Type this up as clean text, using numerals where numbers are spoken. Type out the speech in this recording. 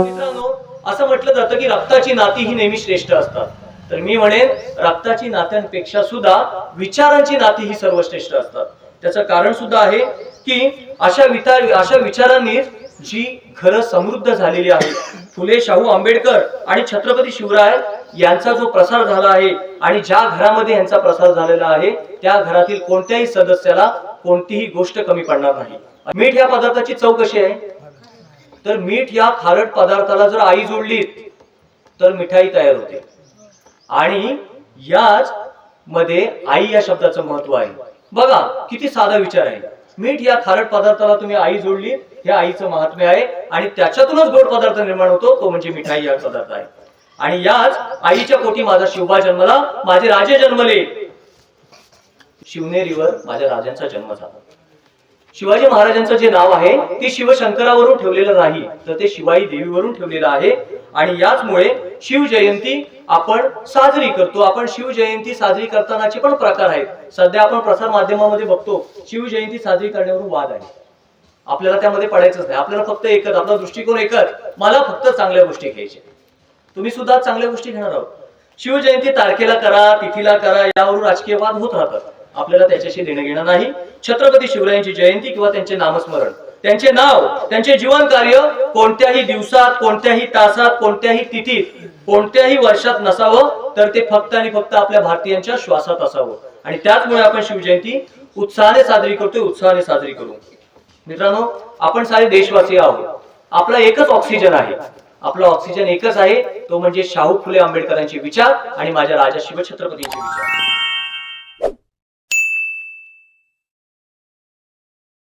मित्रांनो, असं म्हटलं जातं की रक्ताची नाती ही नेहमी श्रेष्ठ असतात. तर मी म्हणेन रक्ताची नात्यांपेक्षा सुद्धा विचारांची नाती ही सर्वश्रेष्ठ असतात. त्याचं कारण सुद्धा आहे की अशा विचारांनी जी घरं समृद्ध झालेली आहेत, फुले शाहू आंबेडकर आणि छत्रपती शिवराय यांचा जो प्रसार झाला आहे आणि ज्या घरामध्ये यांचा प्रसार झालेला आहे त्या घरातील कोणत्याही सदस्याला कोणतीही गोष्ट कमी पडणार नाही. मीठ या पदार्थाची चव कशी आहे? तर मीठ या खारट पदार्थाला जर आई जोडली तर मिठाई तयार होते. आणि याच मध्ये आई या शब्दाचं महत्व आहे. बघा किती साधा विचार आहे. मीठ या खारट पदार्थाला तुम्ही आई जोडली, हे आईचं महात्म्य आहे आणि त्याच्यातूनच गोड पदार्थ निर्माण होतो, तो म्हणजे मिठाई हा पदार्थ आहे. आणि याच आईच्या पोटी माझा शिवबा जन्मला, माझे राजे जन्मले. शिवनेरीवर माझ्या राजांचा जन्म झाला. शिवाजी महाराजांचं जे नाव आहे ते शिवशंकरावरून ठेवलेलं नाही, तर ते शिवाई देवीवरून ठेवलेलं आहे. आणि याचमुळे शिवजयंती आपण साजरी करतो. आपण शिवजयंती साजरी करतानाचे पण प्रकार आहेत. सध्या आपण प्रसार माध्यमामध्ये बघतो शिवजयंती साजरी करण्यावरून वाद आहे. आपल्याला त्यामध्ये पडायचंच नाही. आपल्याला फक्त एकच, आपला दृष्टिकोन एकच, मला फक्त चांगल्या गोष्टी घ्यायच्या. तुम्ही सुद्धा चांगल्या गोष्टी घेणार आहोत. शिवजयंती तारखेला करा, तिथीला करा, यावरून राजकीय वाद होत राहतात. आपल्याला त्याच्याशी देणं घेणं नाही. छत्रपती शिवरायांची जयंती किंवा त्यांचे नामस्मरण, त्यांचे नाव, त्यांचे जीवन कार्य कोणत्याही दिवसात, कोणत्याही तासात, कोणत्याही तिथीत, कोणत्याही वर्षात नसावं, तर ते फक्त आणि फक्त आपल्या भारतीयांच्या श्वासात असावं. आणि त्याचमुळे आपण शिवजयंती उत्साहाने साजरी करतोय, उत्साहाने साजरी करू. मित्रांनो, आपण सारे देशवासी आहोत. आपला एकच ऑक्सिजन आहे. आपला ऑक्सिजन एकच आहे, तो म्हणजे शाहू फुले आंबेडकरांचे विचार आणि माझ्या राजा शिवछत्रपतींचे विचार.